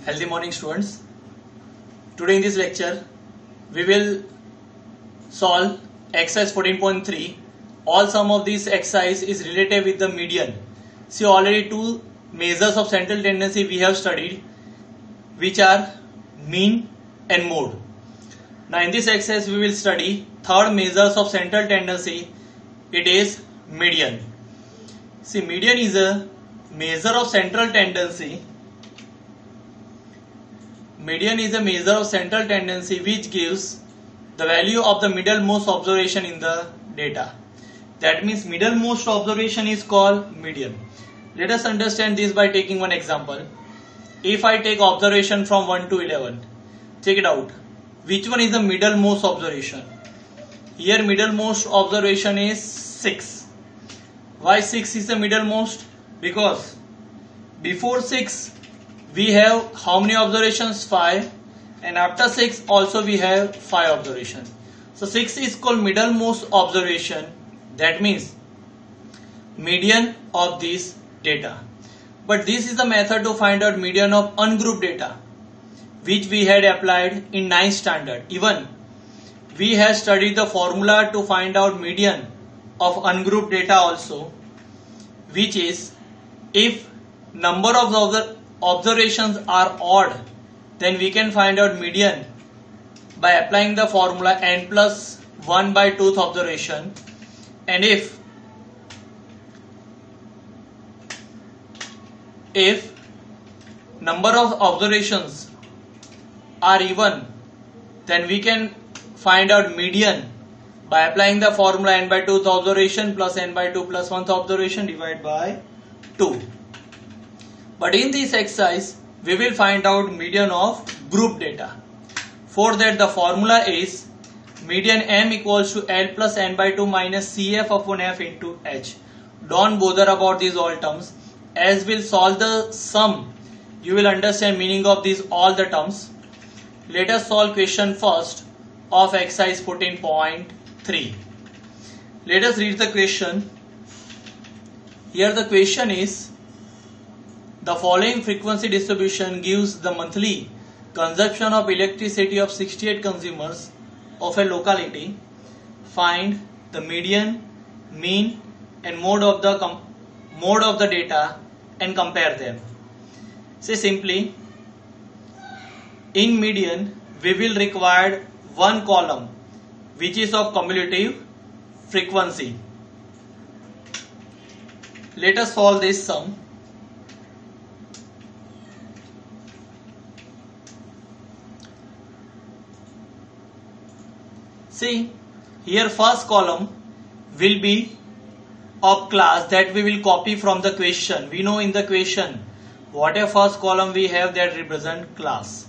Healthy morning, students. Today in this lecture we will solve exercise 14.3. All sum of this exercise is related with the median. See, already two measures of central tendency we have studied, which are mean and mode. Now in this exercise we will study third measures of central tendency. It is median. See, median is a measure of central tendency. Median is a measure of central tendency which gives the value of the middlemost observation in the data. That means middlemost observation is called median. Let us understand this by taking one example. If I take observation from 1 to 11, check it out. Which one is the middlemost observation? Here middlemost observation is 6. Why 6 is the middlemost? Because before 6 we have how many observations? 5, and after 6 also we have 5 observations. So 6 is called middlemost observation. That means median of this data. But this is the method to find out median of ungrouped data, which we had applied in 9th standard. Even we have studied the formula to find out median of ungrouped data also, which is if number of observations are odd, then we can find out median by applying the formula n plus 1 by 2th observation. And if number of observations are even, then we can find out median by applying the formula n by 2th observation plus n by 2 plus 1th observation divided by 2. But in this exercise we will find out median of group data. For that the formula is median m equals to L plus n by 2 minus CF upon F into H. Don't bother about these all terms. As we'll solve the sum, you will understand meaning of these all the terms. Let us solve question first of exercise 14.3. Let us read the question. Here the question is, the following frequency distribution gives the monthly consumption of electricity of 68 consumers of a locality. Find the median, mean and mode of the data and compare them. Say simply, in median we will require one column which is of cumulative frequency. Let us solve this sum. See, here first column will be of class that we will copy from the question. We know in the question whatever first column we have that represent class.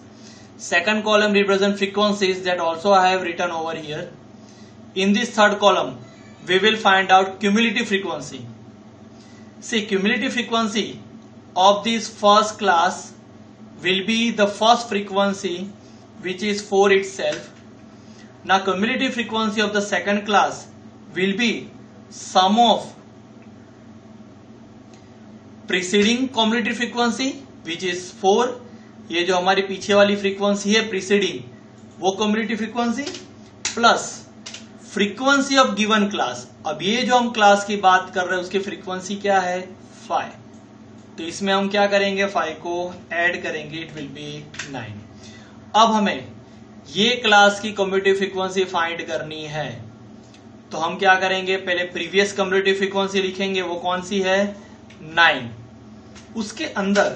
Second column represent frequencies that also I have written over here. In this third column we will find out cumulative frequency. See, cumulative frequency of this first class will be the first frequency, which is 4 itself. Now cumulative frequency of the second class will be sum of preceding cumulative frequency, which is 4. ये जो हमारी पीछे वाली frequency है preceding, वो cumulative frequency plus frequency of given class. अब ये जो हम क्लास की बात कर रहे हैं उसकी frequency क्या है? 5. तो इसमें हम क्या करेंगे? 5 को ऐड करेंगे, it will be 9. अब हमें ये क्लास की कम्यूलेटिव फ्रीक्वेंसी फाइंड करनी है, तो हम क्या करेंगे? पहले प्रीवियस कम्यूलेटिव फ्रीक्वेंसी लिखेंगे, वो कौन सी है? 9. उसके अंदर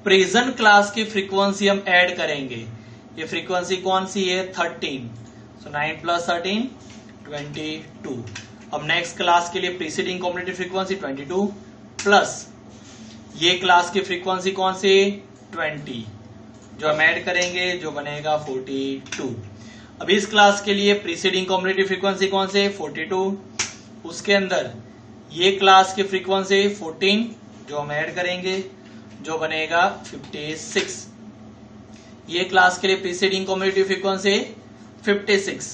प्रेजेंट क्लास की फ्रीक्वेंसी हम ऐड करेंगे. ये फ्रीक्वेंसी कौन सी है? 13. सो 9 प्लस 13 22. अब नेक्स्ट क्लास के लिए प्रीसीडिंग कम्यूलेटिव फ्रीक्वेंसी 22 प्लस ये क्लास की फ्रीक्वेंसी कौन सी? 20, जो हम ऐड करेंगे जो बनेगा 42. अब इस क्लास के लिए प्रीसीडिंग कम्यूलेटिव फ्रीक्वेंसी कौन से? 42. उसके अंदर ये क्लास की फ्रीक्वेंसी 14 जो हम ऐड करेंगे जो बनेगा 56. ये क्लास के लिए प्रीसीडिंग कम्यूलेटिव फ्रीक्वेंसी 56.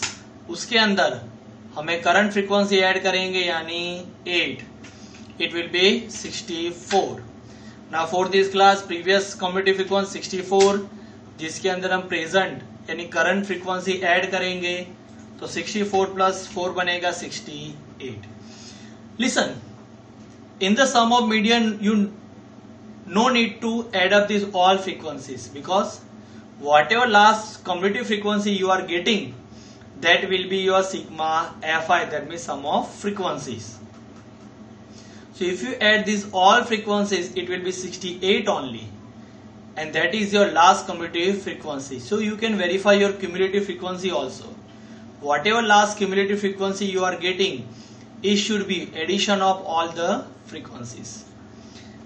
उसके अंदर हमें करंट फ्रीक्वेंसी ऐड करेंगे यानी 8. It will be 64. ना for this class previous commutative frequency 64, जिसके अंदर हम प्रेजेंट यानी करंट फ्रीक्वेंसी ऐड करेंगे तो 64 प्लस 4 बनेगा 68. Listen, in the sum of median you no need to add up these all frequencies, because whatever last cumulative frequency you are getting, that will be your sigma fi, that means sum of frequencies. So if you add these all frequencies, it will be 68 only, and that is your last cumulative frequency. So you can verify your cumulative frequency also. Whatever last cumulative frequency you are getting, it should be addition of all the frequencies.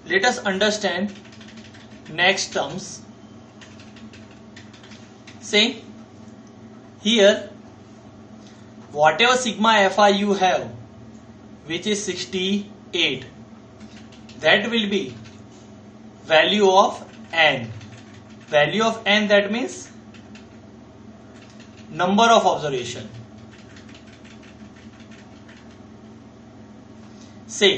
Let us understand next terms. Say here, whatever sigma fi you have, which is 68, that will be value of n. Value of n, that means number of observation. Say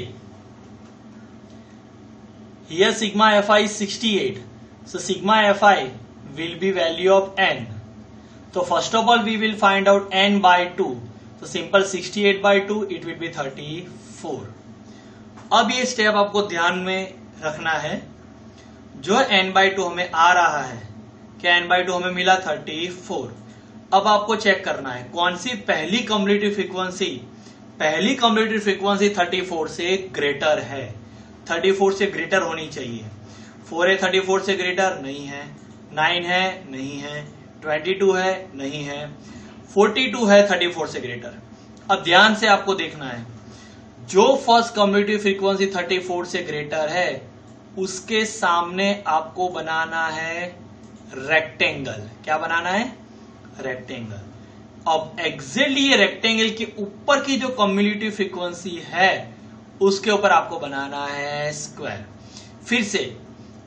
here sigma fi is 68, so sigma fi will be value of n. So first of all we will find out n by 2, so simple 68 by 2, it will be 34. अब ये step आपको ध्यान में रखना है, जो n by 2 हमें आ रहा है, क्या n by 2 हमें मिला 34. अब आपको चेक करना है कौन सी पहली कम्युलेटिव फ्रीक्वेंसी, पहली कम्युलेटिव फ्रीक्वेंसी 34 से ग्रेटर है. 34 से ग्रेटर होनी चाहिए. 4 है 34 से ग्रेटर, नहीं है. 9 है, नहीं है. 22 है, नहीं है. 42 है 34 से ग्रेटर. अब ध्यान से आपको देखना है, जो फर्स्ट कम्युलेटिव फ्रीक्वेंसी 34 से ग्रेटर है उसके सामने आपको बनाना है रेक्टेंगल. क्या बनाना है? रेक्टेंगल. अब एग्जैक्टली ये रेक्टेंगल के ऊपर की जो कम्युलेटिव फ्रीक्वेंसी है उसके ऊपर आपको बनाना है स्क्वायर. फिर से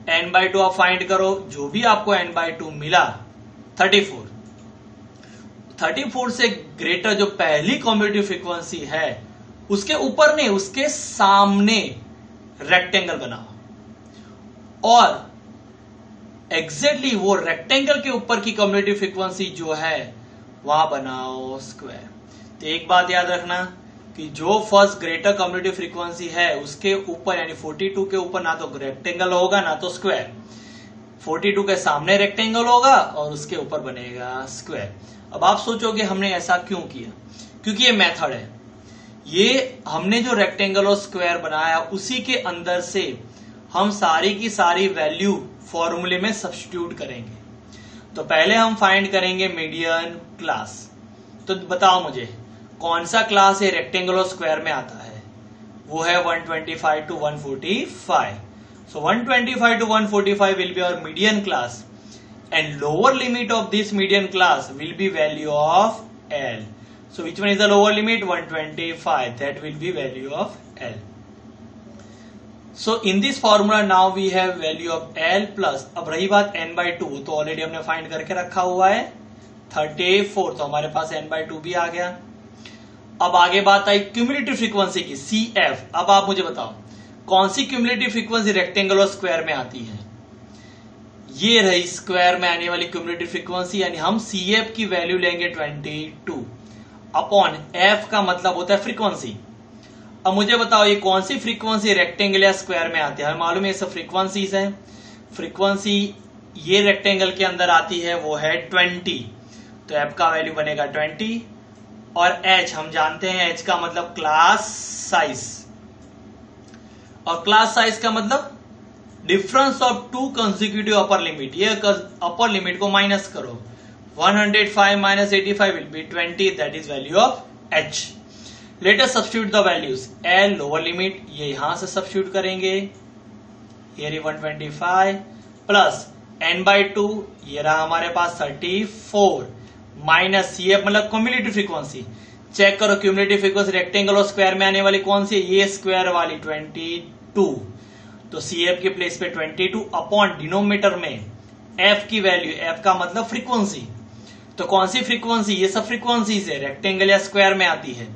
n by 2 आप फाइंड करो, जो भी आपको n by 2 मिला 34. 34 से ग्रेटर जो पहली कम्युलेटिव फ्रीक्वेंसी है उसके ऊपर नहीं, उसके सामने रेक्टेंगल बनाओ, और एग्जैक्टली वो रेक्टेंगल के ऊपर की कम्युलेटिव फ्रीक्वेंसी जो है वहां बनाओ स्क्वायर. तो एक बात याद रखना कि जो फर्स्ट ग्रेटर कम्युलेटिव फ्रीक्वेंसी है उसके ऊपर यानी 42 के ऊपर ना तो रेक्टेंगल होगा ना तो स्क्वायर. 42 के सामने रेक्टेंगल होगा और उसके ऊपर बनेगा स्क्वायर. अब आप सोचोगे हमने ऐसा क्यों किया? क्योंकि ये मेथड है. ये हमने जो रेक्टेंगल और स्क्वायर बनाया उसी के अंदर से हम सारी की सारी वैल्यू फॉर्मूले में सब्स्टिट्यूट करेंगे. तो पहले हम फाइंड करेंगे मीडियन क्लास. तो बताओ मुझे कौन सा क्लास है रेक्टेंगल और स्क्वायर में आता है? वो है 125 to 145. So 125 to 145 will be our median class, and lower limit of this median class will be value of L. So which one is the lower limit? 125. That will be value of L. So in this formula now we have value of L plus, अब रही बात n by 2, तो already हमने find करके रखा हुआ है 34, तो हमारे पास n by 2 भी आ गया. अब आगे बात आई क्यूमुलेटिव फ्रीक्वेंसी की, CF. अब आप मुझे बताओ कौन सी क्यूमुलेटिव फ्रीक्वेंसी रेक्टेंगल और स्क्वायर में आती है? ये रही स्क्वायर में आने वाली क्यूमुलेटिव फ्रीक्वेंसी, यानी हम CF की वैल्यू लेंगे 22 अपॉन F का मतलब होता है फ्रीक्वेंसी. अब मुझे बताओ ये कौन सी फ्रीक्वेंसी रेक्टेंगल या स्क्वायर में आती है? हमें मालूम है ये सब फ्रीक्वेंसीज है. फ्रीक्वेंसी ये रेक्टेंगल के अंदर आती है वो है 20, तो F का वैल्यू बनेगा 20, और H हम जानते हैं H का मतलब क्लास साइज, और क्लास साइज का मतलब difference of to consecutive upper limit. ये अपर लिमिट को माइनस करो, 105 minus 85 will be 20, that is value of H. Let us substitute the values. L lower limit ये यहां से substitute करेंगे, here 125 plus n by 2 ये रहा हमारे पास 34 माइनस CF मतलब क्यूमुलेटिव फ्रीक्वेंसी. चेक करो क्यूमुलेटिव फ्रीक्वेंसी रेक्टेंगल और स्क्वायर में आने वाली कौन सी है? ये स्क्वायर वाली 22, तो CF के प्लेस पे 22 अपॉन डिनोमिनेटर में F की वैल्यू, F का मतलब फ्रीक्वेंसी. तो कौन सी फ्रीक्वेंसी? ये सब फ्रीक्वेंसी से रेक्टेंगल या स्क्वायर में आती है,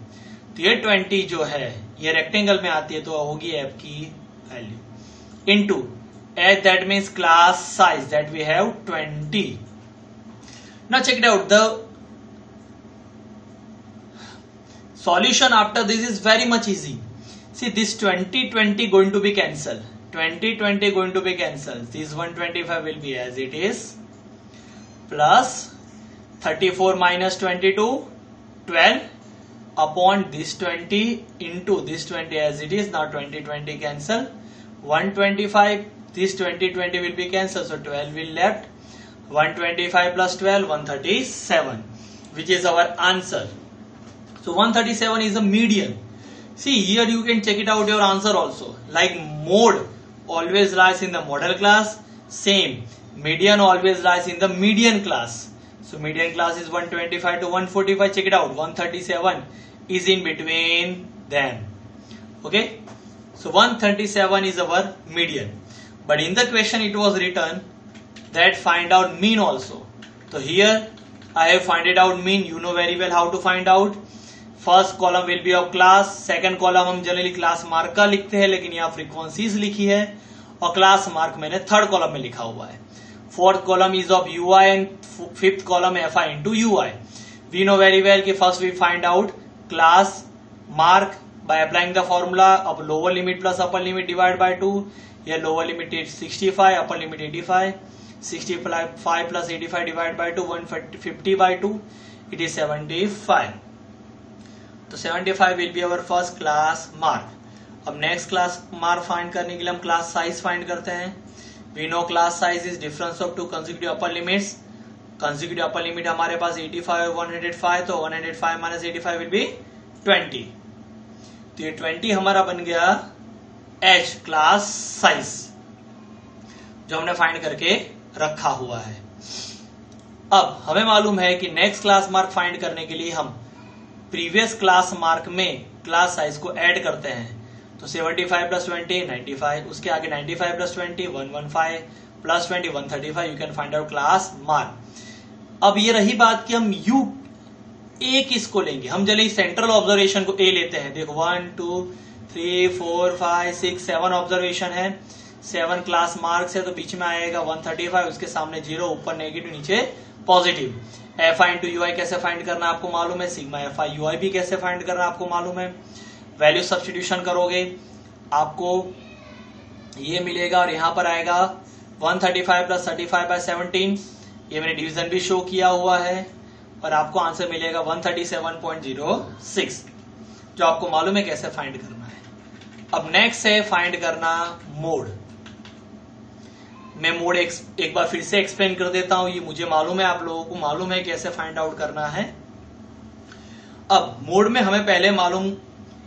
तो ये 20 जो है ये रेक्टेंगल में आती है, तो होगी F की value into H, that means class size, that we have 20. Now check it out. The solution after this is very much easy. See, this 20 going to be cancelled. 20 going to be cancelled. This 125 will be as it is, plus 34 minus 22, 12 upon this 20 into this 20 as it is. Now 20 cancel. 125, this 20 will be cancelled, so 12 will left. 125 plus 12, 137, which is our answer. So 137 is a median. See, here you can check it out your answer also. Like mode always lies in the model class, same median always lies in the median class. So median class is 125 to 145. Check it out, 137 is in between them. Okay, so 137 is our median. But in the question it was written that find out mean also. So here I have find it out mean. You know very well how to find out. First column will be of class, second column हम generally class mark का लिखते हैं, लेकिन यहाँ frequencies लिखी है और class mark मैंने थर्ड कॉलम में लिखा हुआ है. Fourth column is of UI and fifth column F I into UI. We know very well कि first we find out class mark by applying the formula of lower limit plus upper limit divided by 2. Here lower limit is 65, upper limit 85. 65 plus 85 divided by 2, 150 by 2, it is 75. तो 75 will be our first class mark. अब next class mark find करने के लिए हम class size find करते हैं. We know class size is difference of two consecutive upper limits. Consecutive upper limit हमारे पास 85 और 105, तो 105 minus 85 will be 20. तो ये 20 हमारा बन गया H क्लास साइज, जो हमने फाइंड करके रखा हुआ है. अब हमें मालूम है कि नेक्स्ट क्लास मार्क फाइंड करने के लिए हम प्रीवियस क्लास मार्क में क्लास साइज को ऐड करते हैं. तो 75 प्लस 20 95, उसके आगे 95 plus 20 115 plus 20 135. You can find out class mark. अब ये रही बात कि हम यू ए किसको लेंगे. हम चलिए सेंट्रल ऑब्जर्वेशन को ए लेते हैं. देखो 1 2 3 4 5 6 7 ऑब्जर्वेशन है, 7 क्लास मार्क्स है, तो बीच में आएगा 135, उसके सामने 0, ऊपर नेगेटिव नीचे positive. F I into UI कैसे फाइंड करना आपको मालूम है, सिग्मा एफ आई यूआई भी कैसे फाइंड करना आपको मालूम है. वैल्यू सब्स्टिट्यूशन करोगे आपको ये मिलेगा और यहां पर आएगा 135 प्लस 35 बाय 17. ये मैंने डिवीजन भी शो किया हुआ है और आपको आंसर मिलेगा 137.06, जो आपको मालूम है कैसे फाइंड करना है. अब नेक्स्ट है फाइंड करना मोड. मैं मोड एक बार फिर से एक्सप्लेन कर देता हूं. ये मुझे मालूम है, आप लोगों को मालूम है कैसे फाइंड आउट करना है. अब मोड में हमें पहले मालूम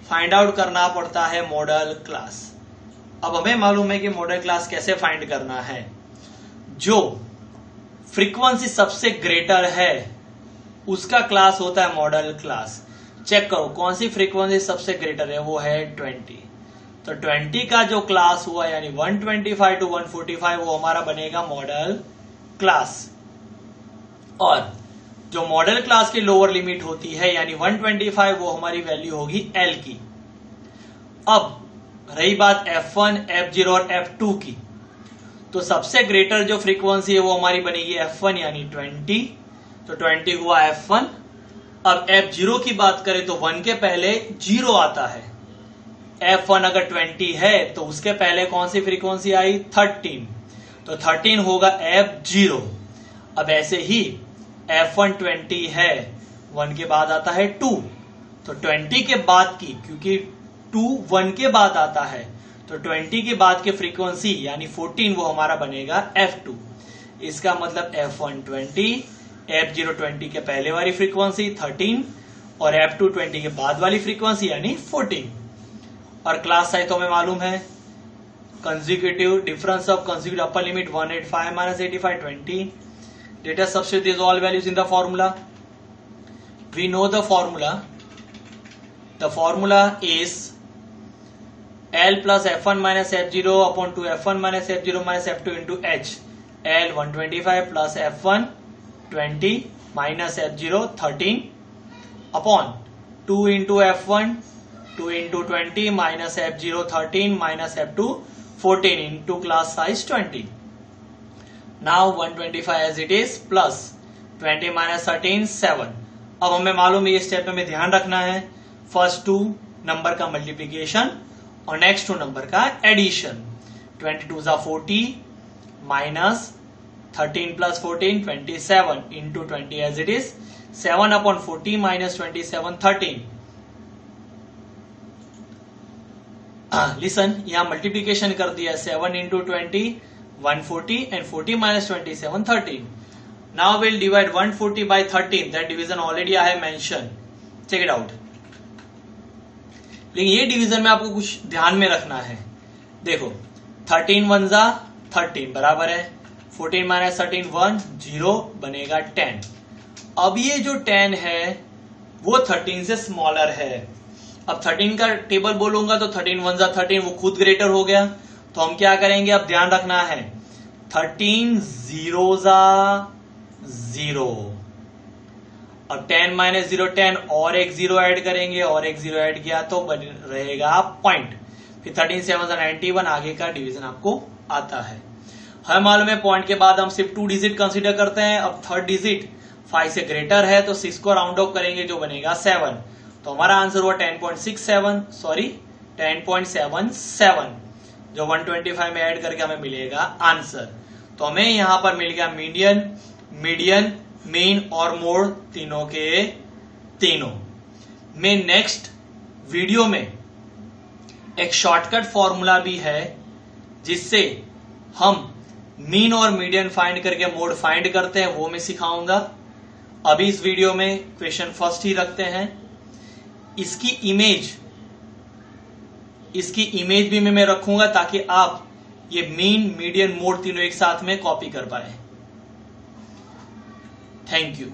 फाइंड आउट करना पड़ता है मॉडल क्लास. अब हमें मालूम है कि मॉडल क्लास कैसे फाइंड करना है. जो फ्रीक्वेंसी सबसे ग्रेटर है उसका क्लास होता है मॉडल क्लास. चेक करो कौन सी फ्रीक्वेंसी सबसे ग्रेटर है, वो है 20. तो 20 का जो क्लास हुआ यानी 125 टू 145 वो हमारा बनेगा मॉडल क्लास. और जो मॉडल क्लास की लोअर लिमिट होती है यानी 125, वो हमारी वैल्यू होगी L की. अब रही बात F1, F0 और F2 की, तो सबसे ग्रेटर जो फ्रीक्वेंसी है वो हमारी बनेगी F1 यानी 20. तो 20 हुआ F1. अब F0 की बात करें तो 1 के पहले 0 आता है. F1 अगर 20 है तो उसके पहले कौन सी फ्रीक्वेंसी आई, 13. तो 13 होगा F0. अब ऐसे ही F1 20 है, 1 के बाद आता है 2. तो 20 के बाद की, क्योंकि 2 1 के बाद आता है, तो 20 के बाद की फ्रीक्वेंसी यानी 14 वो हमारा बनेगा F2. इसका मतलब F1 20, F0 20 के पहले वाली फ्रीक्वेंसी 13 और F2 20 के बाद वाली फ्रीक्वेंसी यानी 14. और क्लास साइज तो हमें मालूम है, consecutive difference of consecutive upper limit 185 minus 85 20. Let us substitute these all values in the formula. We know the formula. The formula is L plus F1 minus F0 upon 2 F1 minus F0 minus F2 into H. L 125 plus F1 20 minus F0 13 upon 2 into F1 2 into 20 minus F0 13 minus F2 14 into class size 20. Now 125 as it is plus 20 minus 13 7. अब हमें मालूम है ये step में हमें ध्यान रखना है फर्स्ट टू नंबर का मल्टीप्लीकेशन और नेक्स्ट टू नंबर का एडिशन. 22 जा 40 minus 13 plus 14 27 into 20 as it is 7 upon 40 minus 27 13. Listen यहां मल्टीप्लीकेशन कर दिया 7 into 20 140 and 40 minus 27 13. Now will divide 140 by 13. That division already I have mention. Check it out. लेकिन ये division में आपको कुछ ध्यान में रखना है. देखो 13 1 जा 13 बराबर है 14 माइनस 13 1 0 बनेगा 10. अब ये जो 10 है वो 13 से स्मॉलर है. अब 13 का टेबल बोलूंगा तो 13 1 जा 13 वो खुद ग्रेटर हो गया. तो हम क्या करेंगे अब ध्यान रखना है 13 0 जा 0 और 10 माइनस 0 10 और एक 0 ऐड करेंगे और एक 0 ऐड किया तो रहेगा पॉइंट. फिर 13 7 91 आगे का डिवीजन आपको आता है. हमें मालूम है पॉइंट के बाद हम सिर्फ 2 डिजिट कंसीडर करते हैं. अब थर्ड डिजिट 5 से ग्रेटर है तो 6 को राउंड ऑफ करेंगे जो बनेगा 7. तो हमारा आंसर हुआ 10.67 सॉरी 10.77 जो 125 में ऐड करके हमें मिलेगा आंसर. तो हमें यहां पर मिल गया मीडियन मीन और मोड तीनों के तीनों. मैं नेक्स्ट वीडियो में एक शॉर्टकट फॉर्मूला भी है जिससे हम मीन और मीडियन फाइंड करके मोड फाइंड करते हैं वो मैं सिखाऊंगा. अभी इस वीडियो में क्वेश्चन फर्स्ट ही रखते हैं. इसकी इमेज भी मैं रखूंगा ताकि आप ये मीन मीडियन मोड तीनों एक साथ में कॉपी कर पाए. Thank you.